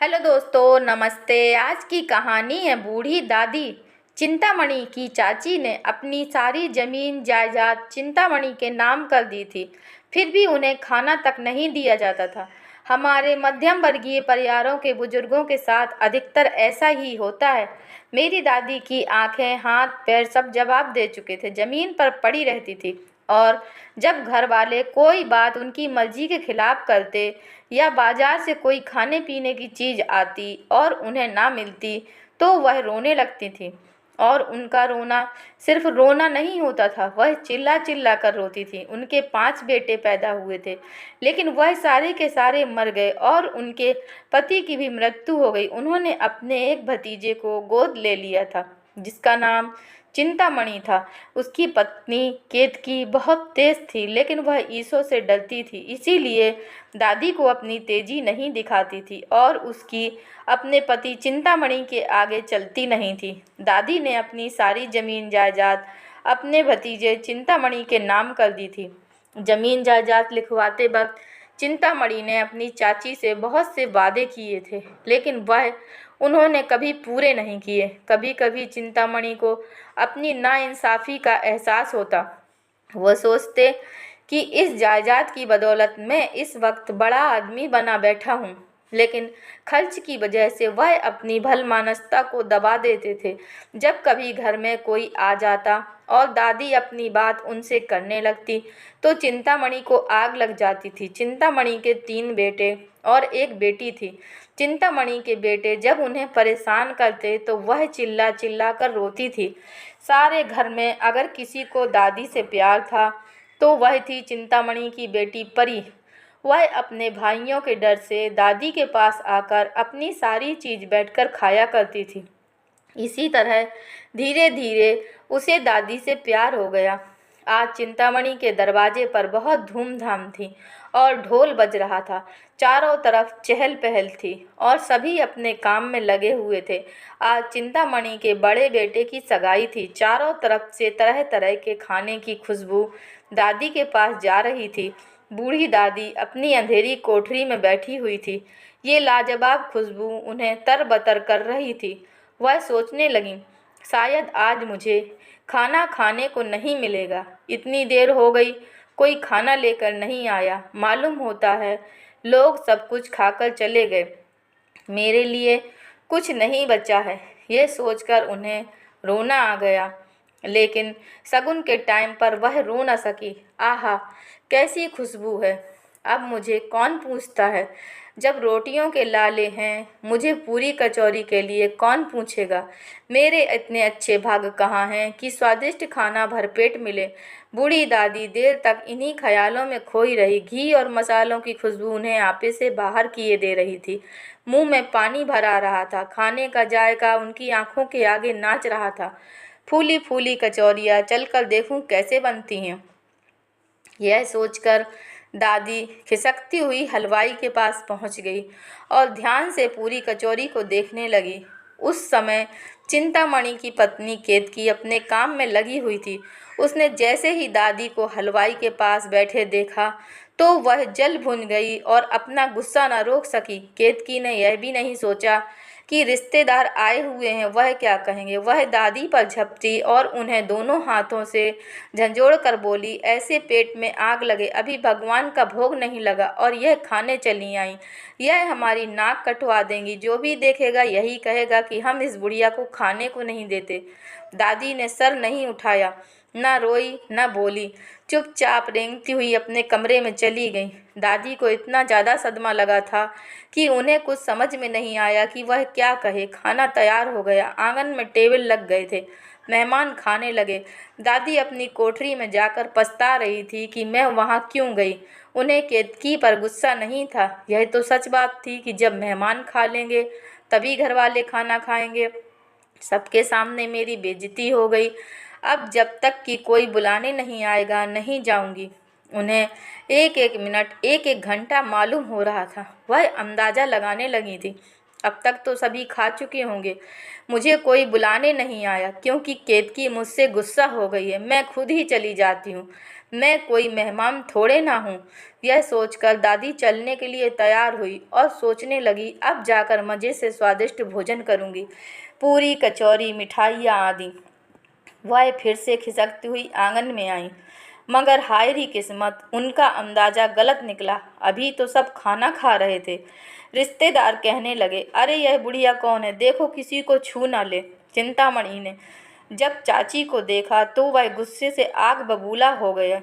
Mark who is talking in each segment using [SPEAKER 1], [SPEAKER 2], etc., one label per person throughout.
[SPEAKER 1] Hello दोस्तों, नमस्ते। आज की कहानी है बूढ़ी दादी। चिंतामणि की चाची ने अपनी सारी जमीन जायदाद चिंतामणि के नाम कर दी थी। फिर भी उन्हें खाना तक नहीं दिया जाता था। हमारे मध्यम वर्गीय परिवारों के बुजुर्गों के साथ अधिकतर ऐसा ही होता है। मेरी दादी की आंखें, हाथ, पैर सब जवाब दे चुके थे, जमीन पर पड़ी रहती थी। और जब घर वाले कोई बात उनकी मर्जी के खिलाफ करते या बाजार से कोई खाने पीने की चीज़ आती और उन्हें ना मिलती तो वह रोने लगती थी। और उनका रोना सिर्फ रोना नहीं होता था, वह चिल्ला चिल्ला कर रोती थी। उनके 5 बेटे पैदा हुए थे, लेकिन वह सारे के सारे मर गए और उनके पति की भी मृत्यु हो गई। उन्होंने अपने एक भतीजे को गोद ले लिया था जिसका नाम चिंतामणि था। उसकी पत्नी केतकी बहुत तेज थी, लेकिन वह ईसो से डरती थी, इसीलिए दादी को अपनी तेजी नहीं दिखाती थी और उसकी अपने पति चिंतामणि के आगे चलती नहीं थी। दादी ने अपनी सारी जमीन जायदाद अपने भतीजे चिंतामणि के नाम कर दी थी। जमीन जायदाद लिखवाते वक्त चिंतामणि ने अपनी चाची से बहुत से वादे किए थे, लेकिन वह उन्होंने कभी पूरे नहीं किए। कभी कभी चिंतामणि को अपनी नाइंसाफ़ी का एहसास होता। वह सोचते कि इस जायदाद की बदौलत मैं इस वक्त बड़ा आदमी बना बैठा हूँ, लेकिन खर्च की वजह से वह अपनी भलमानसता को दबा देते थे। जब कभी घर में कोई आ जाता और दादी अपनी बात उनसे करने लगती तो चिंतामणि को आग लग जाती थी। चिंतामणि के 3 बेटे और एक बेटी थी। चिंतामणि के बेटे जब उन्हें परेशान करते तो वह चिल्ला चिल्ला कर रोती थी। सारे घर में अगर किसी को दादी से प्यार था तो वह थी चिंतामणि की बेटी परी। वह अपने भाइयों के डर से दादी के पास आकर अपनी सारी चीज़ बैठकर खाया करती थी। इसी तरह धीरे धीरे उसे दादी से प्यार हो गया। आज चिंतामणि के दरवाजे पर बहुत धूमधाम थी और ढोल बज रहा था। चारों तरफ चहल पहल थी और सभी अपने काम में लगे हुए थे। आज चिंतामणि के बड़े बेटे की सगाई थी। चारों तरफ से तरह तरह के खाने की खुशबू दादी के पास जा रही थी। बूढ़ी दादी अपनी अंधेरी कोठरी में बैठी हुई थी। ये लाजवाब खुशबू उन्हें तरबतर कर रही थी। वह सोचने लगी, शायद आज मुझे खाना खाने को नहीं मिलेगा। इतनी देर हो गई, कोई खाना लेकर नहीं आया। मालूम होता है लोग सब कुछ खाकर चले गए, मेरे लिए कुछ नहीं बचा है। यह सोचकर उन्हें रोना आ गया, लेकिन शगुन के टाइम पर वह रो न सकी। आहा, कैसी खुशबू है! अब मुझे कौन पूछता है? जब रोटियों के लाले हैं, मुझे पूरी कचौरी के लिए कौन पूछेगा? मेरे इतने अच्छे भाग कहाँ हैं कि स्वादिष्ट खाना भरपेट मिले। बूढ़ी दादी देर तक इन्हीं ख्यालों में खोई रही। घी और मसालों की खुशबू उन्हें आपे से बाहर किए दे रही थी। मुंह में पानी भर आ रहा था। खाने का जायका उनकी आंखों के आगे नाच रहा था। फूली फूली कचौरियाँ, चलकर देखूं कैसे बनती हैं। यह सोचकर दादी खिसकती हुई हलवाई के पास पहुंच गई और ध्यान से पूरी कचौरी को देखने लगी। उस समय चिंतामणि की पत्नी केतकी अपने काम में लगी हुई थी। उसने जैसे ही दादी को हलवाई के पास बैठे देखा तो वह जल भुन गई और अपना गुस्सा न रोक सकी। केतकी ने यह भी नहीं सोचा कि रिश्तेदार आए हुए हैं, वह क्या कहेंगे। वह दादी पर झपटी और उन्हें दोनों हाथों से झंझोड़ कर बोली, ऐसे पेट में आग लगे, अभी भगवान का भोग नहीं लगा और यह खाने चली आई। यह हमारी नाक कटवा देंगी। जो भी देखेगा यही कहेगा कि हम इस बुढ़िया को खाने को नहीं देते। दादी ने सर नहीं उठाया, न रोई न बोली, चुपचाप रेंगती हुई अपने कमरे में चली गई। दादी को इतना ज़्यादा सदमा लगा था कि उन्हें कुछ समझ में नहीं आया कि वह क्या कहे। खाना तैयार हो गया, आंगन में टेबल लग गए थे, मेहमान खाने लगे। दादी अपनी कोठरी में जाकर पछता रही थी कि मैं वहाँ क्यों गई। उन्हें केतकी पर गुस्सा नहीं था। यह तो सच बात थी कि जब मेहमान खा लेंगे तभी घर वाले खाना खाएंगे। सबके सामने मेरी बेइज्जती हो गई। अब जब तक कि कोई बुलाने नहीं आएगा नहीं जाऊंगी। उन्हें एक एक मिनट, एक एक घंटा मालूम हो रहा था। वह अंदाज़ा लगाने लगी थी, अब तक तो सभी खा चुके होंगे, मुझे कोई बुलाने नहीं आया क्योंकि केतकी मुझसे गुस्सा हो गई है। मैं खुद ही चली जाती हूँ। मैं कोई मेहमान थोड़े ना हूँ। यह सोचकर दादी चलने के लिए तैयार हुई और सोचने लगी, अब जाकर मज़े से स्वादिष्ट भोजन करूँगी, पूरी कचौरी मिठाइयाँ आदि। वह फिर से खिसकती हुई आंगन में आई, मगर हाय री किस्मत, उनका अंदाज़ा गलत निकला। अभी तो सब खाना खा रहे थे। रिश्तेदार कहने लगे, अरे यह बुढ़िया कौन है, देखो किसी को छू ना ले। चिंतामणि ने जब चाची को देखा तो वह गुस्से से आग बबूला हो गया।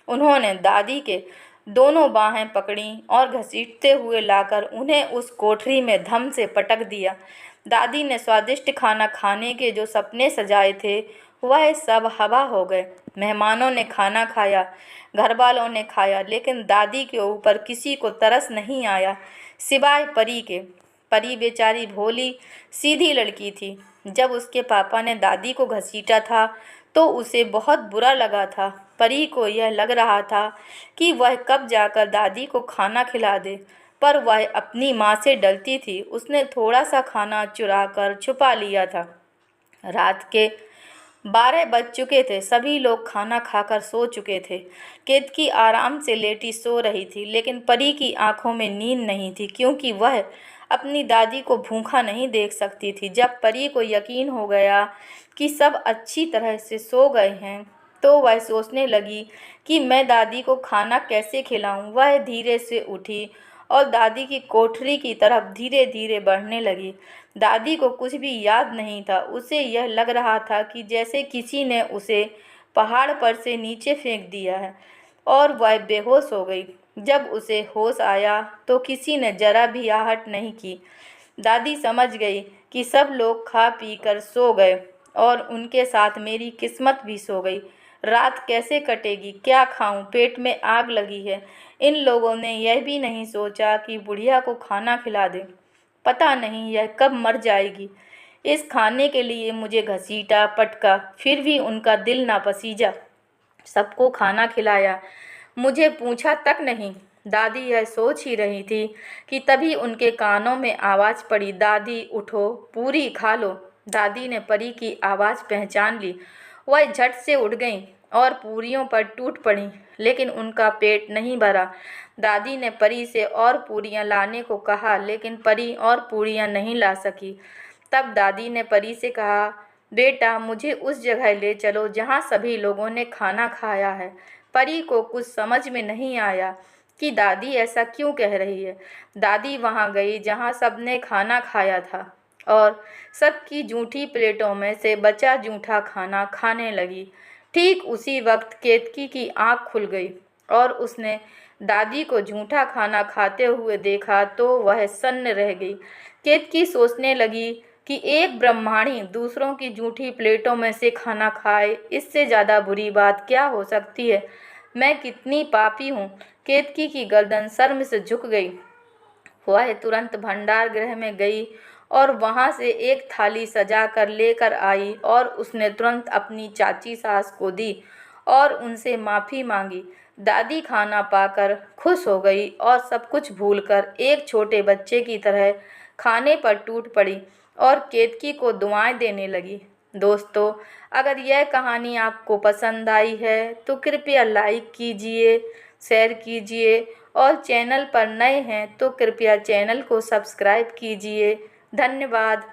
[SPEAKER 1] उन्होंने दादी के दोनों बाहें पकड़ी और घसीटते हुए लाकर उन्हें उस कोठरी में धम से पटक दिया। दादी ने स्वादिष्ट खाना खाने के जो सपने सजाए थे वह सब हवा हो गए। मेहमानों ने खाना खाया, घर वालों ने खाया, लेकिन दादी के ऊपर किसी को तरस नहीं आया, सिवाय परी के। परी बेचारी भोली सीधी लड़की थी। जब उसके पापा ने दादी को घसीटा था तो उसे बहुत बुरा लगा था। परी को यह लग रहा था कि वह कब जाकर दादी को खाना खिला दे, पर वह अपनी माँ से डरती थी। उसने थोड़ा सा खाना चुरा कर छुपा लिया था। रात के 12 बज चुके थे। सभी लोग खाना खाकर सो चुके थे। केतकी आराम से लेटी सो रही थी, लेकिन परी की आंखों में नींद नहीं थी, क्योंकि वह अपनी दादी को भूखा नहीं देख सकती थी। जब परी को यकीन हो गया कि सब अच्छी तरह से सो गए हैं तो वह सोचने लगी कि मैं दादी को खाना कैसे खिलाऊं। वह धीरे से उठी और दादी की कोठरी की तरफ धीरे धीरे बढ़ने लगी। दादी को कुछ भी याद नहीं था। उसे यह लग रहा था कि जैसे किसी ने उसे पहाड़ पर से नीचे फेंक दिया है और वह बेहोश हो गई। जब उसे होश आया तो किसी ने जरा भी आहट नहीं की। दादी समझ गई कि सब लोग खा पी कर सो गए और उनके साथ मेरी किस्मत भी सो गई। रात कैसे कटेगी, क्या खाऊं, पेट में आग लगी है। इन लोगों ने यह भी नहीं सोचा कि बुढ़िया को खाना खिला दे। पता नहीं यह कब मर जाएगी। इस खाने के लिए मुझे घसीटा पटका, फिर भी उनका दिल ना पसीजा। सबको खाना खिलाया, मुझे पूछा तक नहीं। दादी यह सोच ही रही थी कि तभी उनके कानों में आवाज़ पड़ी, दादी उठो, पूरी खा लो। दादी ने परी की आवाज़ पहचान ली। वह झट से उठ गईं और पूरियों पर टूट पड़ी, लेकिन उनका पेट नहीं भरा। दादी ने परी से और पूरियां लाने को कहा, लेकिन परी और पूरियां नहीं ला सकी। तब दादी ने परी से कहा, बेटा मुझे उस जगह ले चलो जहाँ सभी लोगों ने खाना खाया है। परी को कुछ समझ में नहीं आया कि दादी ऐसा क्यों कह रही है। दादी वहाँ गई जहाँ सबने खाना खाया था और सबकी जूठी प्लेटों में से बचा जूठा खाना खाने लगी। ठीक उसी वक्त केतकी की आँख खुल गई और उसने दादी को जूठा खाना खाते हुए देखा तो वह सन्न रह गई। केतकी सोचने लगी कि एक ब्रह्माणी दूसरों की जूठी प्लेटों में से खाना खाए, इससे ज़्यादा बुरी बात क्या हो सकती है। मैं कितनी पापी हूँ। केतकी की गर्दन शर्म से झुक गई। वह तुरंत भंडार गृह में गई और वहां से एक थाली सजा कर लेकर आई और उसने तुरंत अपनी चाची सास को दी और उनसे माफ़ी मांगी। दादी खाना पाकर खुश हो गई और सब कुछ भूलकर एक छोटे बच्चे की तरह खाने पर टूट पड़ी और केतकी को दुआएं देने लगी। दोस्तों, अगर यह कहानी आपको पसंद आई है तो कृपया लाइक कीजिए, शेयर कीजिए और चैनल पर नए हैं तो कृपया चैनल को सब्सक्राइब कीजिए। धन्यवाद।